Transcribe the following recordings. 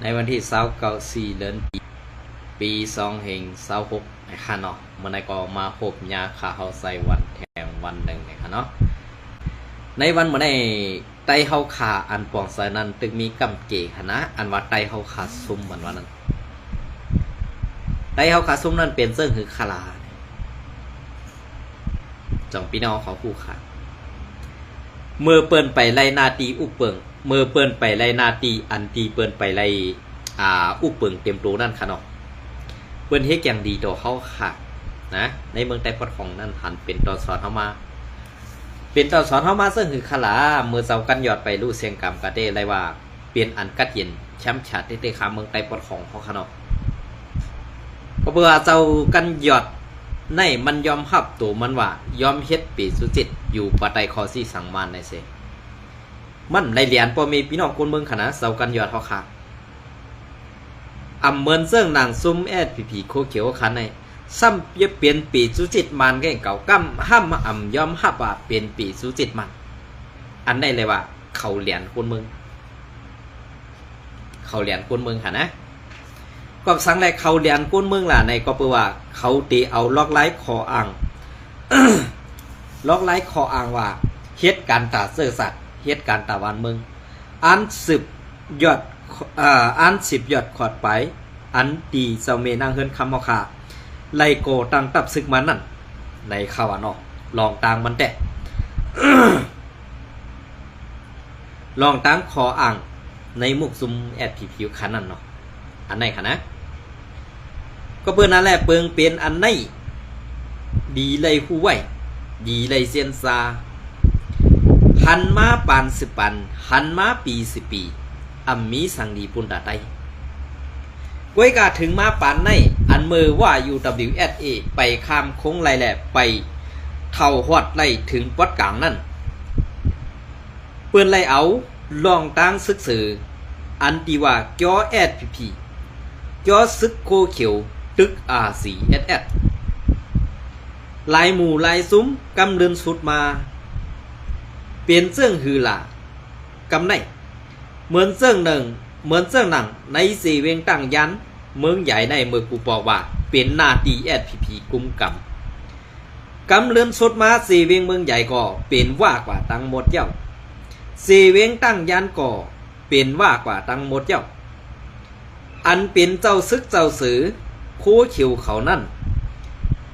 ในวันที่29 เดือนปี2566นะคะเนาะเมื่อไหร่ก็มาพบยาขาเฮาใส่วันแถมวันหนึ่งนะคะเนาะในวันเมื่อไหร่ไตเฮาขาอันปองใส่นั้นตึกมีกำเกคณะอันว่าไตเฮาขาซุ่มเหมือนว่านั้นไตเฮาขาซุ่มนั้นเป็นเสื่องคือคาราจังพี่น้องเขาคู่ขาเมื่อเปิ้นไปไล่นาตีอุเปิงเมื่อเปิ้นไปไล่นาตีอันตีเปิ้นไปไล่อุเปิงเต็มโตนั่นค่ะเนาะเปิ้นเฮ็ดอย่างดีต่อเฮาค่ะนะในเมืองใต้พอดของนั่นหันเป็นตอนสอนเฮามาเป็นตอนสอนเฮามาซึ่งคือคลาเมื่อเจ้ากันยอดไปรู้เสียงกรรมกะเด้ไรว่าเปลี่ยนอันกัดเย็นแชมป์ชาติเต้ๆขาเมืองใต้พอดของเฮาค่ะเนาะก็เพื่อเจ้ากันยอดในมันยอมรับตัวมันว่ายอมเฮ็ดปีสุจิตอยู่ปะไตคอซี่สังมานในเสมันในเหรียญปอมีพี่น้องคนเมืองขนาดเสากันยอดเฮาค่ะอำเมินเซิงนางซุ่มแอดผีโคเขียวคันในซ้ำเปลี่ยนปีสุจิตมันแก่เก่ากำห้ามอำยอมรับว่าเปลี่ยนปีสุจิตมันอันได้เลยว่าเขาเหรียญคนเมืองเขาเหรียญคนเมืองค่ะนะก็สังแรกเขาเรียนก้นเมืองล่ะในก็เปว่าเขาตีเอาล็อกไลฟ์คออ่าง ล็อกไลฟ์คออ่างว่าเฮ็ดการตาเสื้อสัตว์เฮ็ดการตาวันเมืองอัน10 ยอดอัน10 ยอดขอดไปอันตีเซาเมนางเฮินคำเอาค่ะไลโกตั้งตับซึกมันนั่นในข่าวเนาะลองต่างมันแต่ ลองตั้งคออ่างในมุกซุมแอดผิวคันนั่นเนาะอันไหนคะนะก็เปิ้นนั่นแหละเปิงเป็นอันไหนดีเลยฮู้ไว้ดีเลยเซียนซาหันมาปานสิปันหันมาปีสิปีอัมมีสังดีปุ่นตาไตก้วยกาถึงมาปานในอันมือว่า UWSA ไปข้ามโค้งไรแหละไปเท่าฮอดไล่ถึงปอดกลางนั่นเปิ้นไล่เอาลองตั้งศึกษาอันตีว่าจอแอดพีจอซึกโคเขียวตึกRCSS ลายหมู่ลายซุ้มกำเดินสุดมาเปลี่ยนเสื้อหือหล่ากำไหนเหมือนเสื้อหนึ่งเหมือนเสื้อหนังในสีเวงตั้งยันเมืองใหญ่ในเมืองกูบอกว่าเป็นนาตีแอดพีกุมกำเดินสุดมาสีเวงเมืองใหญ่ก็เป็นว่ากว่าตั้งหมดเย้าสีเวงตั้งยันก็เป็นว่ากว่าตั้งหมดเย้าอันเป็นเจ้าซึกเจ้าสือโคเขียวเขานั่น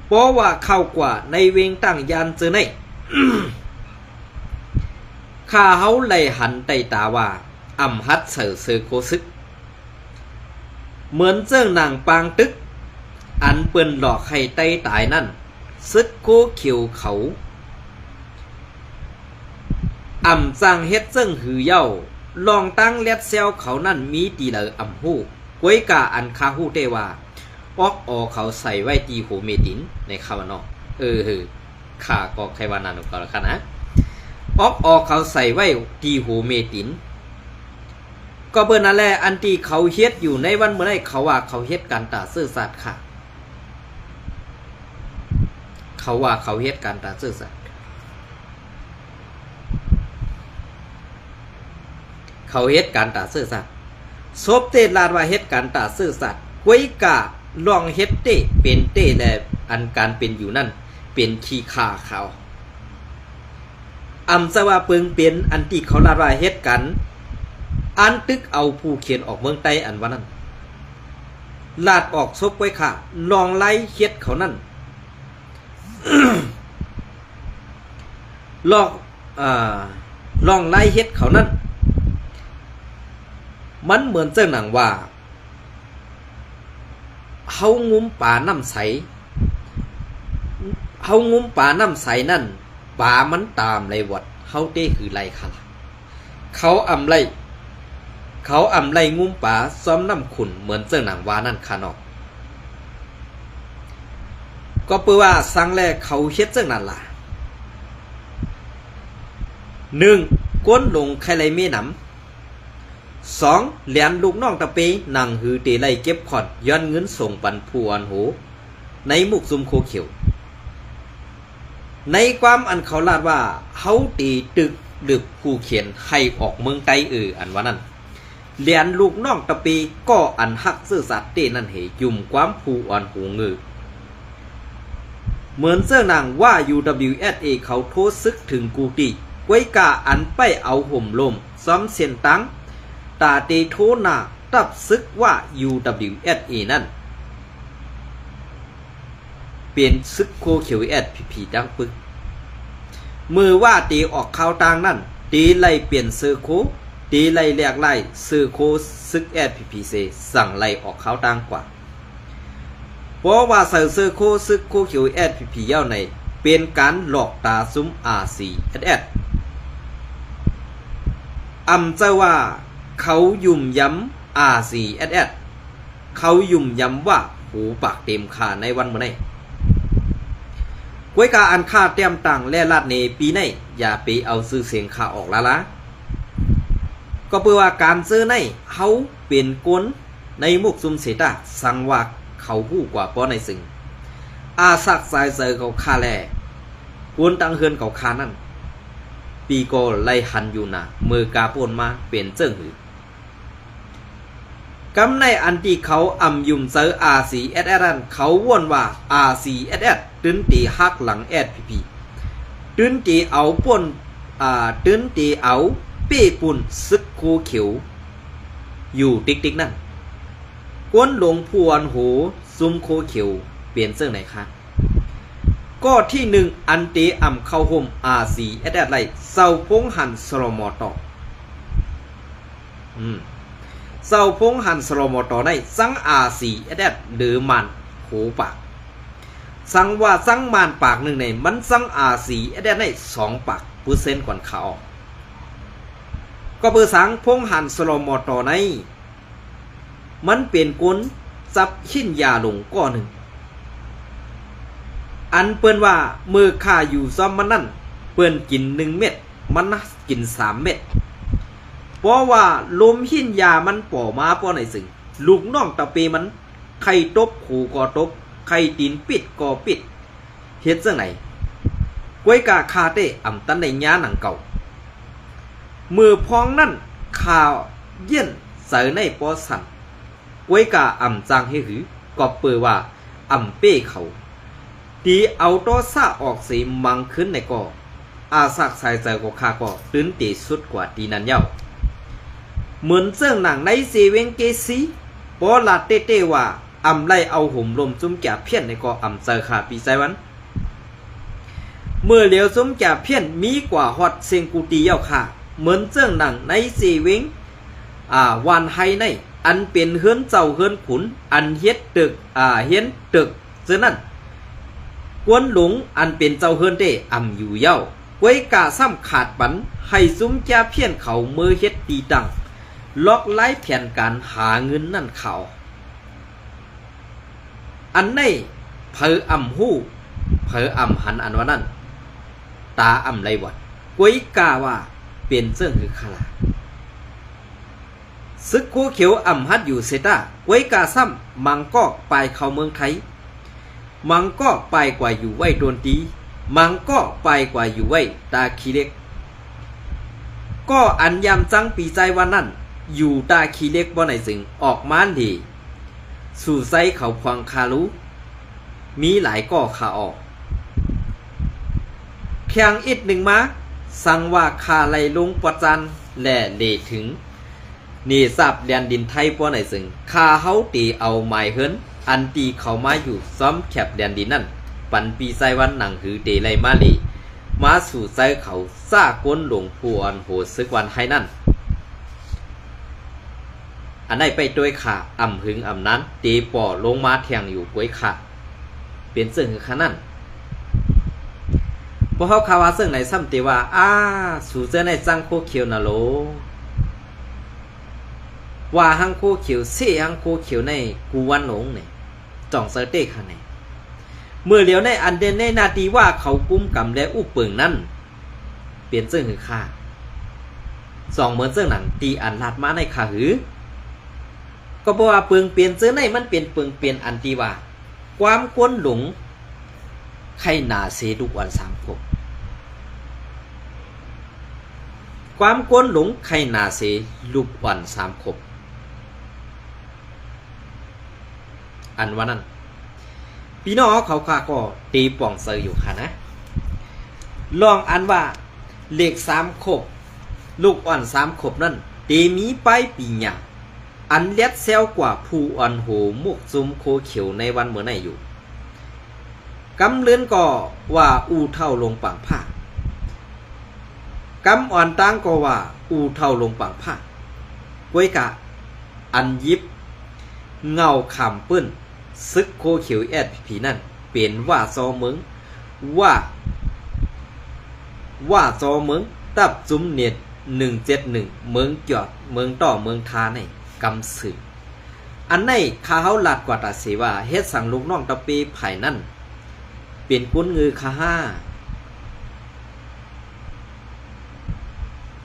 เพราะว่าเข้ากว่าในเวงตั้งยานเจอใน ข้าเฮาไล่หันไตตาว่าอำฮัดเสือเสือโคซึกเหมือนเจ้าหนังปางตึกอันเปิ้นหลอกให้ไตตายนั่นซึกโคเขียวเขาอำจังเฮ็ดเจิ้งหือเย้าลองตั้งเล็ดเซลเขานั่นมีตีเหลออำหู้ก้วยกาอันคาหู้เตว่าออกเขาใส่ไว้ตีโหเมตินในคำว่าเนาะข้าก็ใครว่านั่นก็แล้วกันนะออกเขาใส่ไว้ตีโหเมตินก็เบิ่นนั่นแหละอันที่เขาเฮ็ดอยู่ในวันเมื่อไรเขาว่าเขาเฮ็ดการตาซื่อสัตย์ค่ะเขาว่าเขาเฮ็ดการตาซื่อสัตย์เขาเฮ็ดการตาซื่อสัตย์ซบเตลาดว่าเฮ็ดการตาซื่อสัตย์ก้วยกาลองเฮ็ดเตเป็นเตแลอันการเป็นอยู่นั่นเป็นขี้ขาเขาอำสว่าเปิงเป็นอันที่เขาลาดว่าเฮ็ดกันอันตึกเอาผู้เขียนออกเมืองใต้อันว่านั้นลาดออกซบไว้ค่ะลองไล่เฮ็ดเขานั่น ลองไล่เฮ็ดเขานั่นมันเหมือนเจ้าหนังว่าเฮางุ้มป่าน้ำใสเฮางุ้มป่าน้ำใสนั่นป่ามันตามไรวัดเฮาเต้คือไรค่ะเขาอำไรงุ้มป่าซ้อมน้ำขุนเหมือนเจ้าหนังว่านั่นค่ะเนาะก็เปื่อว่าสังแรกเขาเฮ็ดเจ้านั่นล่ะ1ก้นลงใครไรเมน้ำ2เหรียญลูกน้องตะเปนังหือเตไลเก็บขอดย้อนเงินส่งปันผู้อันโหในมุกซุมโคเขียวในความอันเขาลาดว่าเฮาตีตึกดึกผู้เขียนให้ออกเมืองไต้อันว่านั้น เลียนลูกน้องตะปีก็อันฮักซื่อสัตย์เตนั่นเหยุ่มความผู้อ่อนหูงือเหมือนเสื้อหนังว่า UWSA เขาโทษซึกถึงกูตีไว้กาอันไปเอาห่มลมซ้อมเสียนตังตาเตโทนาตับซึกว่า UWSA นั่นเปลี่ยนซึกโคเขียวSPPดังปึกมือว่าตีออกข่าวต่างนั่นตีไล่เปลี่ยนเซอร์โคตีไล่แลกไล่เซอร์โคซึกSPPเซสั่งไล่ออกข่าวต่างกว่าเพราะว่าเซอร์โคซึกโคเขียวSPP เย้าในเป็นการหลอกตาซุ้ม RCSS เจ้าว่าเขายุ่มย้ำ RCSS เขายุ่มย้ำว่าหูปากเต็มขาในวันมื้อนี้กวยกาอันค่าเตรียมตังและลาดในปีนี้อย่าไปเอาซื้อเสียงค่าออกละก็เพื่อว่าการซื้อในเขาเป็นกลในมุกซุมเสตาสังว่าเขาผู้กว่าป้อในสิ่งอาสักสายเซอเขาค่าแลกวนตังเฮือนเขาค่านั่นปีก็ไล่หันอยู่นะมือกาปนมาเป็นเจิ้งหือกำในอันที่เขายุ่มเซอ RCSS นั่นเขาว่นว่า RCSS ตื้นตีฮักหลัง SPP ตื้นตีเอาป่นตื้นตีเอาเป้ปุ่นซึกโคเขียวอยู่ติ๊กนั่นกวนหลงพวนโหซุมโคเขียวเปลี่ยนเสื้อไหนคะก็ที่หนึ่งอันเตเข้าห่ม RCSS ไรเซาพงหันสโลมอตอเซาพงหันสโลมอตอในสัง RCSS หรือมันโหปากสังว่าสังมานปากหนึ่งในมันสัง RCSS ใน2 ปากเปอร์เซ็นต์กว่าเขาก็เบอร์สังพงหันสโลมอตอในมันเปลี่ยนกุนจับชิ้นยาลงก้อนหนึ่งอันเปิ้นว่ามือข่าอยู่ซ้อมมันนั่นเปิ้นกิน1 เม็ดมันกิน3 เม็ดเพราะว่าลมหินยามันป่อมาป้อไหนสึงลูกน้องตะเปมันไข่ตบขู่ก็ตบไข่ตีนปิดก็ปิดเฮ็ดจังไหนกวยกาคาเต้ตันในญาหนังเก่ามือพองนั่นข่าวเย็นใส่ในปอสันกวยกาจางให้หือก็เปือว่าเป้เขาตีเอาโตซ่าออกสีมังขึ้นในก่ออาสักสายใจก็คาก็ตื้นตีสุดกว่าตีนั้นเย้าเหมือนเสื่องหนังในเซเว่นเกซีปอลาเต้ว่าไล่เอาห่มลมจุ้มแก่เพี้ยนในก่อเจอขาปีไซวันเมื่อเหลียวจุ้มแก่เพี้ยนมีกว่าฮอตเซงกูตีเย้าค่ะเหมือนเสื่องหนังในเซเว่นวันไฮในอันเป็นเฮือนเจ้าเฮือนขุนอันเฮ็ดตึกเฮ็ดตึกเสื่อนั่นกวนหลงอันเป็นเจ้าเฮือนเต้อยู่เย้ากวยกาซ้ำขาดปันให้ซุ้มแก่เพี้ยนเขามือเฮ็ดตีตังล็อกไล่แผนการหาเงินนั่นเขาอันในเผอหู้เผอหันอันว่านั่นตาไรวัดกวยกาว่าเป็นเสื่องคือขลาซึกโคเขียวฮัดอยู่เซตากวยกาซ้ำมังก็ไปเข้าเมืองไทยมังก็ไปกว่าอยู่ไว้โดนตีมังก็ไปกว่าอยู่ไว้ตาขี้เล็กก็อันยำจังปีใจวันนั้นอยู่ตาขี้เล็กบ่ไหนสึงออกมาดีสู่ไซเขาพวังคารุมีหลายก่อขาออกเพียงอีกหนึ่งมาสั่งว่าคาไหลลงปะจันแหล่เลถึงนี่สับเลียนดินไทยป้อไหนสึงคาเฮาตีเอาไม้เฮิรนอันตีเขามาอยู่ซ้อมแคบเลียนดินนั่นปันปีไซวันหนังหือเตไลมาลีมาสู่ไซเขาซ่าก้นหลงพวนโหซึกวันให้นั่นอันได้ไปด้วยขาหึงนั้นตีป่อลงมาแทงอยู่กวยขาเป็นเสื่องคือขานั่นพอเขาคาว่าเสื่องไหนซ้ำตีว่าสู่เจ้าในจังโคเขียวนะโลว่าหังโคเขียวเสียหังโคเขียวในกูวันหลงเนี่ยจ่องเซอร์เต้ค่ะเนี่ยเมื่อเหลียวในอันเดนในนาทีว่าเขากุ้มกำและอุปเปิงนั่นเปลี่ยนเสื่องคือขาเหมือนเสื่องหนังตีอันลาดมาในขาหือก็บอกว่าเปิงเปลี่ยนเสื้อในมันเปลี่ยนเปิงเปลี่ยนอันตีว่าความกวนหลงใครหนาเสดุวัน3 ขวบความกวนหลงใครหนาเสลุกวัน3 ขวบ อันว่านั้นพี่น้องเขาค่าก็ตีป่องเซอร์อยู่ค่ะนะลองอันว่าเลข3ครบลูกอ่อน3ครบนั่นตีมีไปปีหยาอันเล็ดเซลกว่าผู้อ่อนโหมุกซุมโคเขียวในวันเมื่อไหนอยู่กำเลือนก็ว่าอูเท่าลงปังผ้ากำอ่อนตั้งก็ว่าอูเท่าลงปังผ้าก้วยกะอันยิบเงาขำปื้นซึกโคเขียวSPPนั่นเปลี่ยนว่าซอเมืองว่าซอเมืองตับจุ้มเน็ต171เมืองจอดเมืองต่อเมืองทาในกำสืออันในข้าเฮาลัดกว่าตาเสว่าเฮ็ดสั่งลูกน้องตะปีไผ่นั่นเปลี่ยนก้นเงือคาห้า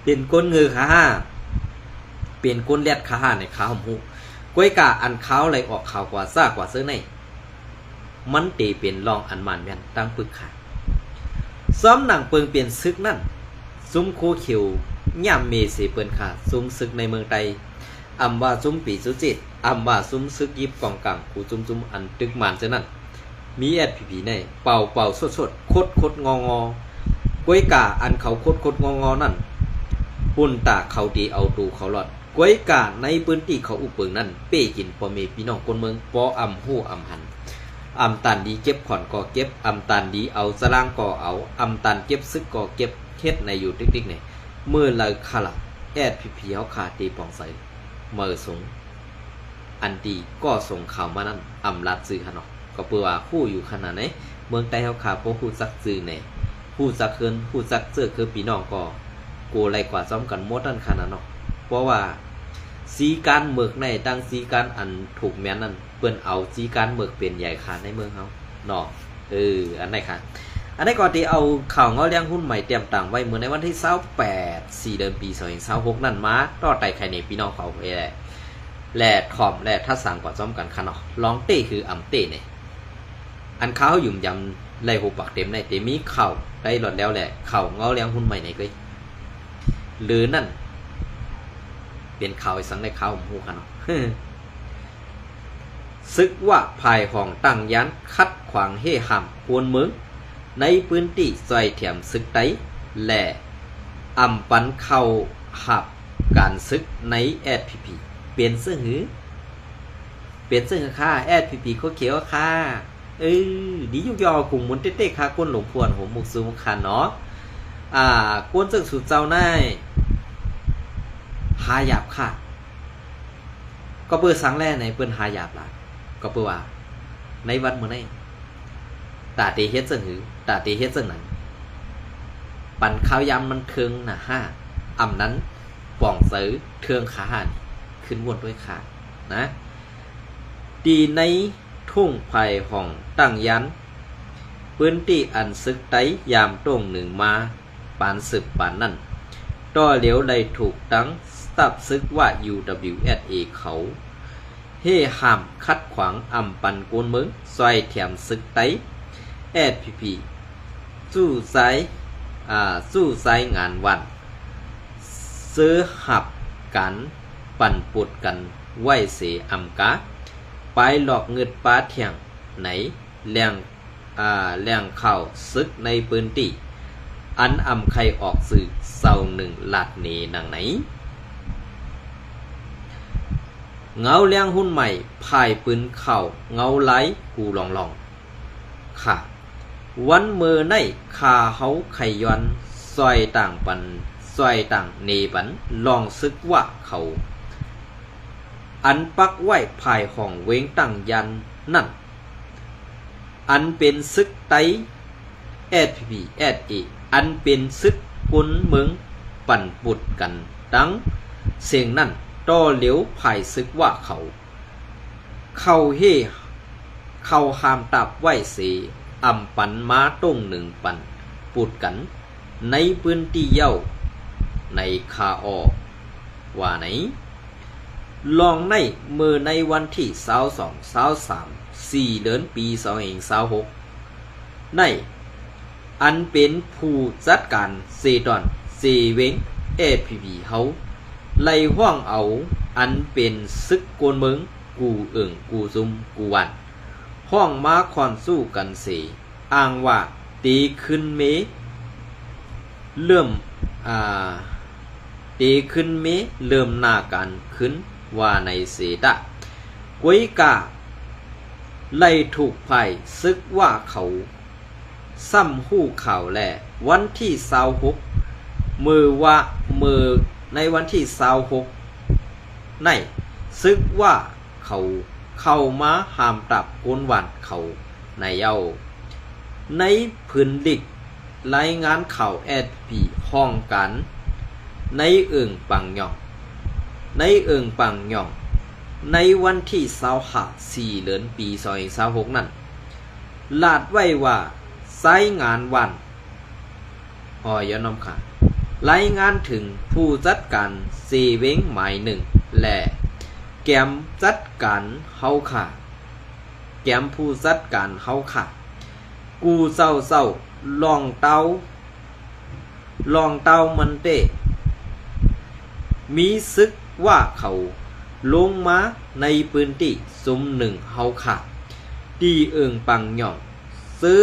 เปลี่ยนก้นเงือคาห้าเปลี่ยนก้นแรดคาห้าในขาหมูก้วยกาอันเขาไหลออกข่าวกว่าซ่ากว่าซื้อในมันตีเปลี่ยนลองอันมันแม่นตั้งปึกขาซ้อมหนังเปิงเปลี่ยนซึกนั่นซุ้มโคเขียวย่ำเมเสเปินขาซุ้มซึกในเมืองไทยอำว่าซุ้มปีสุจิตอำว่าซุ้มซึกยิบกองกังกูซุ้มอันตึกมันเช่นนั้นมีSPPในเป่าสดคดงก้วยกาอันเขาคดงอนั่นปุ่นตาเขาตีเอาตูเขาหลอดก้วยกาในพื้นที่เขาอุปเปิงนั่นเป้กินปอเมพี่น้องคนเมืองปออำหู้อำหันอำตันดีเก็บขอนก็เก็บอำตันดีเอาสลางก็เอาอำตันเก็บซึกก็เก็บเฮ็ดในอยู่ติ๊กๆเนี่ยเมื่อเลยขลับSPPเขาขาตีปองใส่เมื่อสงอันดีก็ส่งข่าวมานั่นอำลัดซื้อขนมก็เปื่อว่าคู่อยู่ขนาดไหนเมืองใต้เขาขาเพราะคู่ซักซื้อเนี่ยคู่ซักเคินคู่ซักเสื้อคือพี่น้องก็โกไรกว่าซ้อมกันหมดนั่นขนาดเนาะเพราะว่าสีการเมือกในตั้งสีการอันถูกแม่นนั่นเปิ้นเอาสีการเมือกเป็นใหญ่ขาในเมืองเฮาเนาะอันไหนค่ะอันนี้ก็ที่เอาข่าวเงาเลี้ยงหุ้นใหม่เตรียมต่างไว้เมื่อในวันที่28 4เดือนปี2026นั่นมาต่อไต่ไข่ในพี่น้องเขาไปแหละถอมแหละถ้าสั่งกว่าซ้อมกันค่ะเนาะลองเต้คืออำเต้เนี่ยอันเขาหยุ่มยำไล่หูปักเต็มในเตมีเข่าได้หลอดแล้วแหละเข่าเงาเลี้ยงหุ้นใหม่ไหนก็หรือนั่นเป็นข่าวสังในข่าวหูค่ะเนาะซึกว่าภายห้องตั้งยันคัดขวางเฮ่หำควรเมืองในพื้นที่ซอยเถียมซึกไตและอำปันเข้าหับการซึกในSPPเปลี่ยนเสื้อหือค่ะSPPเขาเขียวค่ะดียุกยอกุ่มมุนเต้ๆค่ะก้นหลงพวนหัวมุกซูมคันเนาะก้นซึ่งสุดเจ้าหน้าหาหยาบค่ะก็เปิดสังแรกในเปิ้นหาหยาบล่ะก็เปิดว่าในวันเมื่อไหร่ตาเตเฮ็ดซึ่งหือตาเตเฮ็ดซึ่งนั้นปั่นข้าวยำมันเทิงน่ะอำนั้นป่องซื้อเทิงขาหันขึ้นวนด้วยขานะดีในทุ่งไผ่ห้องตั้งยันพื้นที่อันซึกไตยามตรงหนึ่งมาปานสืบปานนั่นต่อเหลียวได้ถูกตั้งตับซึกว่า UWSA เขาเฮ่ห้ามคัดขวางอำปันโกนเมืองซอยแถมซึกไตSPP สู้สายงานวันซื้อหับกันปั่นปุดกันไหวเสอำกาไปหลอกเงินปลาเถียงไหนแรงเข้าซึกในพื้นที่อันอำใครออกสื่อเศร้าหนึ่งหลัดเนหนังไหนเงาเลี้ยงหุ้นใหม่พายปืนเข่าเงาไหลกูลองค่ะวันเมื่อในคาเฮาไขย้อนซอยต่างเนบันลองซึกว่าเขาอันปักไว้ภายห้องเว้งตั้งยันนั่นอันเป็นซึกไตSPP SA อันเป็นซึกกุนเมืองปั่นปุดกันดังเสียงนั่นต่อเหลียวภายซึกว่าเขาหามตับไว้เสอำปันมาต้งหนึ่งปันปุดกันในพื้นที่เย้าในคาออว่าไหนลองในมือในวันที่22-23 4เดือนปี2026ในอันเป็นผู้จัดการเซดอนเซเวงSPP เฮาไล่ห้องเอาอันเป็นซึกโกนเมือง กูเอิงกูซุมกูวันห้องมาคอนสู้กันเสอ้างว่าตีขึ้นเมเริ่มตีขึ้นเมเริ่มหน้าการขึ้นว่าในเสดะกวยกาไล่ถูกไผ่ซึกว่าเขาซ้ำหู้ข่าวแหล่วันที่26มือในวันที่26ในซึกว่าเขาเข้ามาหามตับก้นหวานเขาในเย้าในพื้นดิกรายงานข่าวแอดพีห้องกันในเอิงปังย่องในวันที่4 เดือนปี2026นั้นลาดไว้ว่าสายงานวันยานอมค่ะรายงานถึงผู้จัดการเซเว้งหมายหนึ่งและแกมจัดการเฮาค่ะแกมผู้จัดการเฮาค่ะกูเศร้าลองเตามันเต้มีซึกว่าเขาลงมาในพื้นที่ซุมหนึ่งเฮาค่ะตีเอิงปังหย่องซื้อ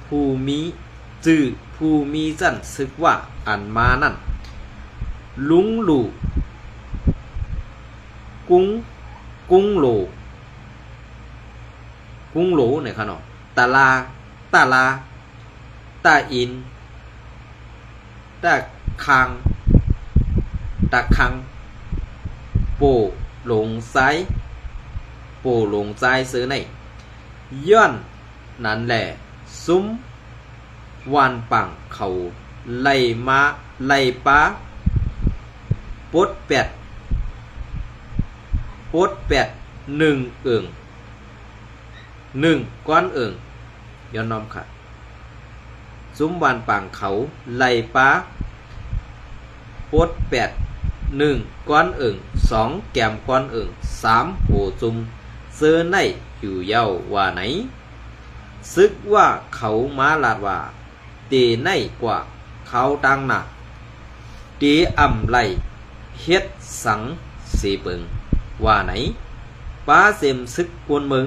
ผู้มีจันซึกว่าอันมานั่นลุงหลู่กุ้งโหลเนี่ยค่ะเนาะตาลาตาอินตาคังโปหลงซ้ายซื้อในย้อนนั่นแหละซุ้มวานปังเขาไล่ป้าปดแปด1 เอิง1 ก้อนเอิงย้อนน้อมค่ะซุ้มวานปังเขาไล่ป้าปด1 ก้อนเอิง2 แกมก้อนเอิง3 โหจุมเสื้อในอยู่เย้าว่าไหนซึกว่าเขามาลาดว่าเตในกว่าเขาดังหนักเตอำไลเฮ็ดสังเสเปิงว่าไหนป้าเสมซึกกวนเมือง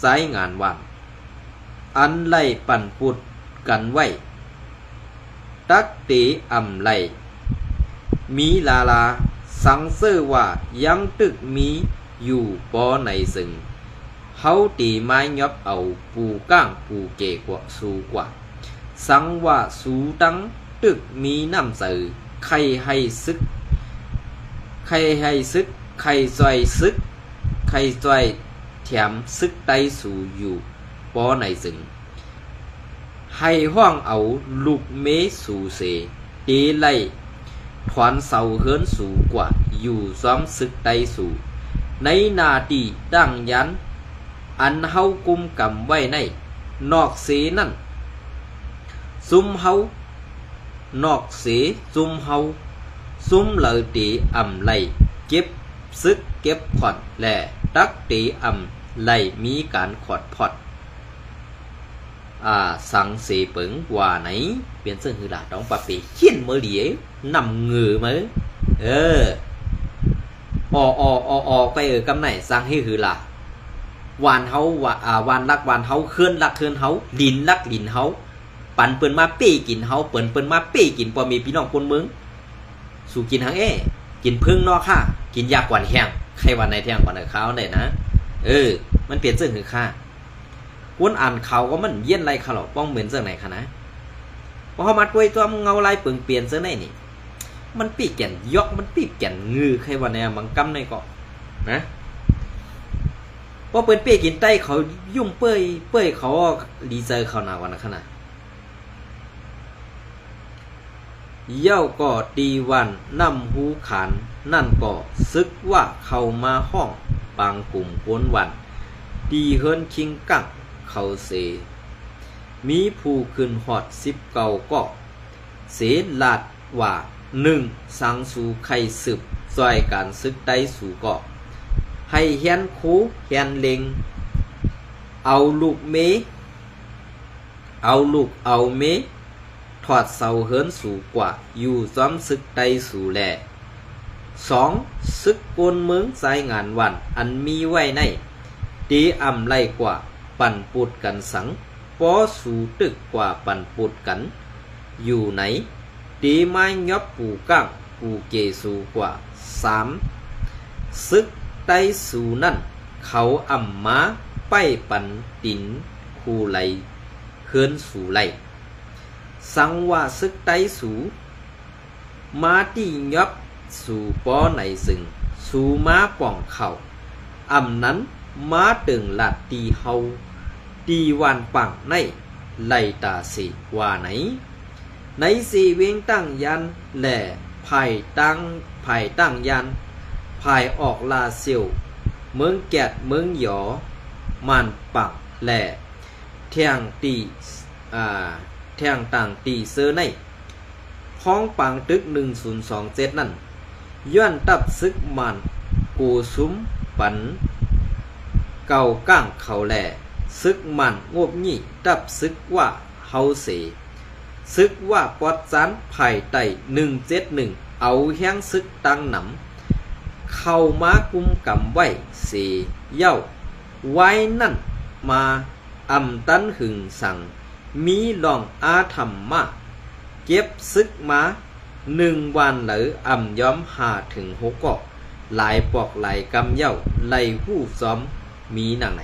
สายงานวันอันไล่ปั่นปุดกันไว้ตักเตอำไลมีลาสังเสว่ายังตึกมีอยู่ปอในซึ่งเฮาตีไม้ยอบเอาปูก้างปูเกกว่าสูกว่าสังว่าสูตังตึกมีน้ำสื่อใครให้ซึกใครจอยซึกใครจอยแถมซึกไตสู่อยู่ปอในซึ่งให้ห้องเอาลูกเมสู่เสตีไล่ถอนเสาเฮินสูกว่าอยู่ซ้อมซึกไตสู่ในนาทีดังยันอันเฮากุมกำไว้ในนอกเสนั่นซุมเฮานอกเสซุมเฮาซุมเหลอตีอำไลเก็บซึกเก็บขอดและตักตีอำไลมีการขอดพอดสังเสเปิงว่าไหนเปลี่ยนเสื้อหือหลาดองปะปีเขียนมือเดียวนำเงือมือไปกำไหนสังให้หือหลาวานเฮาวานรักวานเฮาเคลื่อนรักเคลื่อนเฮาดินรักดินเฮาปั่นเปิ้นมาเป้กินเฮาเปิ้นมาเป้กินพอมีพี่น้องคนเมืองสู่กินหางกินพึ่งนอกค่ะกินยากว่าแห้งใครวันไหนแท้งกว่าไหนข้าวได้นะมันเปลี่ยนเสื้อหือค่ะวนอ่านข่าวก็มันเย็นไรข่าวหรอกป้องเหมือนเสื้อไหนคะนะพอเขามัดไว้ตัวเงาลายเปลี่ยนเสื้อไหนนี่มันปีกแก่นยกมันปีกแก่นงือใครวันไหนบางกำในเกาะนะพอเปิ้นเป้กินใต้เขายุ่งเป้ยเขาดีใจเขาหนาวันขนาดเย้าก็ตีวันนำหูขานนั่นก็ซึกว่าเข้ามาห้องปางกลุ่มกวนวันตีเฮิรนคิงกังเขาเสมีผู้ขึ้นหอด19ก็เสลาดว่า1สังสู่ไข่สืบซอยการซึกได้สู่ก็ให้เฮียนคูเฮียนเล็งเอาลูกเมถอดเสาเฮิรนสู่กว่าอยู่ซ้อมซึกได้สู่แล 2. ซึกกวนเมืองสายงานวันอันมีไว้ในตีอำไล่กว่าปั่นปุดกันสังปอสูตึกกว่าปั่นปุดกันอยู่ไหนตีไม้ยอบปูก้างปูเกสูกว่า 3. ซึกไต้สูนั่นเขาอำมาไปปั่นตินคูไหลเฮือนสู่ไหลสังว่าซึกไต้สูมาตียอบสู่ปอไหนซึ่งสู่ม้าป่องเข่าอำนั้นม้าตึงหลัดตีเฮาตีวานปังในไล่ตาสิว่าไหนในสีเวียงตั้งยันแหล่ภายตั้งยันภายออกลาเซียวเมืองแกดเมืองหยอมันปักแหล่แทงต่างตีเซอร์ในพ้องปังตึก1027นั่นย้อนตับซึกมันกูซุ้มปันเก่าก้างเขาแหล่ซึกมันงบยี่ตับซึกว่าเฮาเสซึกว่าปอดจานไผ่ไต่171เอาแห้งซึกตั้งหนำเข้ามากุมกำไว้เสเย้าไว้นั่นมาอำตันหึงสั่งมีลองอาธรรมมาเก็บซึกมา1วันหรืออำย้อม5 ถึง 6 เกาะหลายปอกหลายกำเย้าไหลหู้ซ้อมมีหนังไหน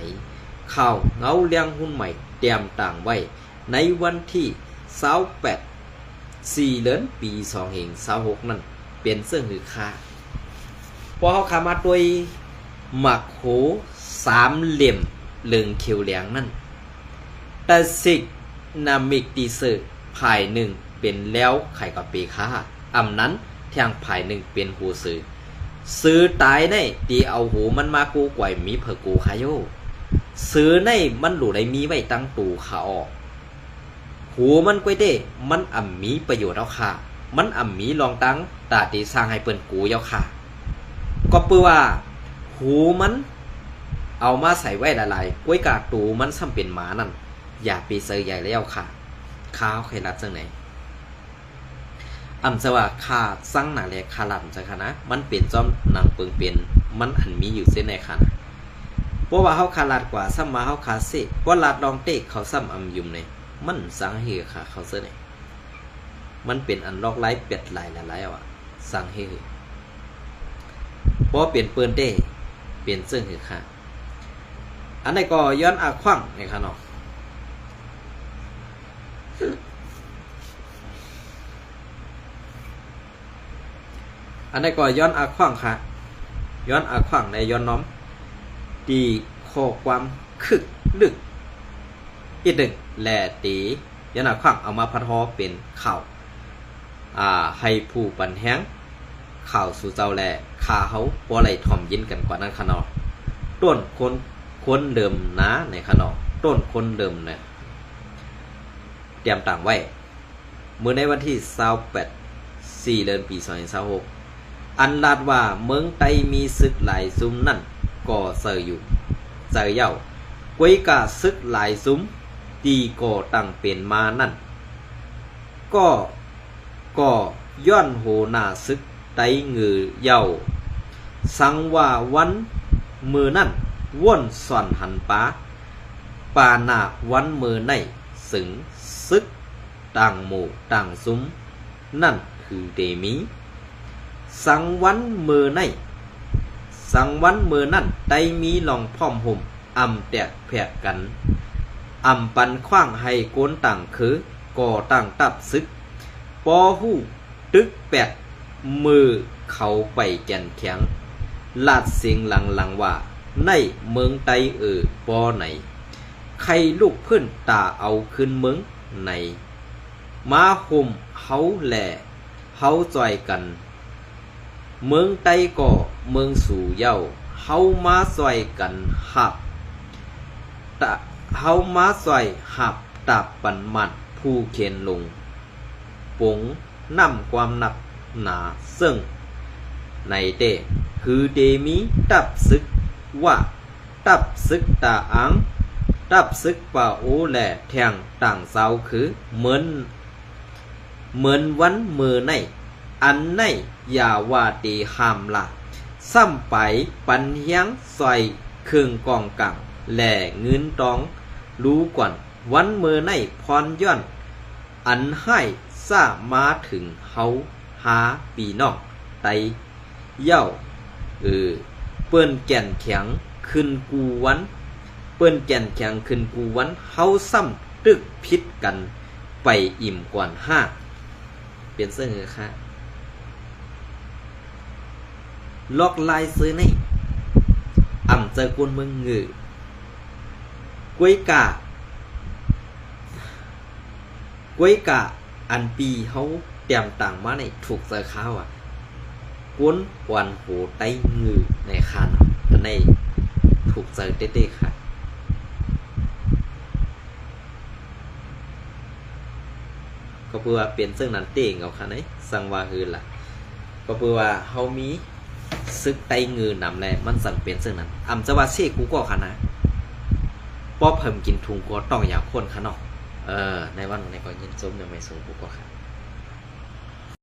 ข่าวเงาเลี้ยงหุ้นใหม่เตรียมต่างไว้ในวันที่28 4 เดือนปี2526นั่นเป็นเสื่องหือค่าพอเขาขามาด้วยหมักโห3 เหลี่ยมเหลืองเขียวเหลียงนั่นแต่สิกนามิกตีเซอร์ภายหนึ่งเป็นแล้วไข่กับปีค่าอำนั้นแทงภายหนึ่งเป็นหูซื้อตายในตีเอาหูมันมากูกวยมีเพอกูคาโยซื้อในมันหลุดได้มีไว้ตั้งตูขาออกหูมันกวยเด้มันอ่ำมีประโยชน์เอาค่ะมันอ่ำมีลองตั้งตาตีสร้างให้เปิ้นกูเย้าค่ะก็เปื้อว่าหูมันเอามาใส่ไว้หลายๆกวยกาตูมันซ้ำเป็นหมานั่นอย่าไปเซอใหญ่แล้วค่ะข้าวใครรับจังไหนอำจะว่าขาสั่งหนาแลขาลำจังค่ะนะมันเป็นจอมนางเปิงเป็นมันอันมีอยู่เส้นในค่ะนะเพราะว่าเฮาขาลาดกว่าซ้ำมาเฮาขาเสะว่าลาดลองเตะเขาซ้ำอำยุมเลยมันสังเฮค่ะเขาเสื้อไหนมันเป็นอันลอกไล่เป็ดหลายหลายอ่ะสังเฮเพราะเปลี่ยนเปิ้นเต้เปลี่ยนเสื้อหือค่ะอันไหนก็ย้อนอาควังในค่ะเนาะอันนี้ก็ย้อนอาขวังค่ะย้อนอาขวังในย้อนน้อมตีข้อความคึกลึกอีกหนึ่งแหล่ตีย้อนอาขวังเอามาพัดฮอเป็นข่าวให้ผู้ปันแห้งข่าวสู่เจ้าแหล่ข่าเขาบ่ไหลถ่อมยินกันกว่านั้นค่ะเนาะต้นคนเดิมนะในค่ะเนาะต้นคนเดิมเนี่ยเตรียมต่างไว้เมื่อในวันที่28 4 เดือนปี2026อันลาดว่าเมืองไต้มีศึกหลายซุ้มนั่นก่อเสยอยู่เจอเย้ากวยกาศึกหลายซุ้มตีก่อตั้งเป็นมานั่นก็ย้อนโหนาศึกไต้เงือเย้าสังว่าวันมือนั่นว่นส่อนหันปาหนาวันมือในสึงซึกต่างหมู่ต่างซุ้มนั่นคือเดมีสังวันมือในสังวันมือนั่นได้มีลองพร้อมห่มอำแตกแผกกันอำปันขว้างให้โกนต่างคือก่อต่างตับซึกปอหู้ตึกแปดมือเขาไปแก่นแข็งลาดเสียงหลังว่าในเมืองไตปอไหนใครลูกเพื่อนตาเอาขึ้นเมืองไหนมาห่มเฮาแหล่เฮาจอยกันเมืองไตก่อเมืองสู่เย้าเฮามาซอยกันหับเฮามาซอยหับตับปันมันผู้เขียนลงปงนำความหนักหนาซึ่งในเตคือเดมีตับซึกว่าตับซึกตาอังตับซึกป่าโอแหล่แทงต่างเสาคือเหมือนวันมือในอันใน อย่าว่าเตหามละซ้ำไปปันเฮียงใส่เครื่องกองกังแหล่เงินตองรู้ก่อนวันเมื่อในพรย้อนอันให้ซามาถึงเฮาหาปีนอกไตเย้าเปิ้นแก่นแข็งขึ้นกูวันเปิ้นแก่นแข็งขึ้นกูวันเฮาซ้ำตึกพิษกันไปอิ่มก่อนห้าเปลี่ยนเสื้อเงือค่ะลอกลายซื้อในเจอกวนเมืองงือกวยกะอันปีเขาเตรียมต่างมาในถูกเจอข้าวกวนวันโหไตงือในคานอันในถูกเจอเต้ๆค่ะก็เพื่อเปลี่ยนซึ่งนั้นเต่งเอาค่ะไหนสังว่าฮือล่ะก็เพื่อว่าเฮามีซึกไตงือนำแลมันสั่งเปลี่ยนซึ่งนั้นจะว่าเสกูก็ค่ะนะป้อเพิ่มกินทุงก็ต้องอย่างคนค่ะเนาะในวันในก็ยินส้มยังไม่สูงกูก็ค่ะ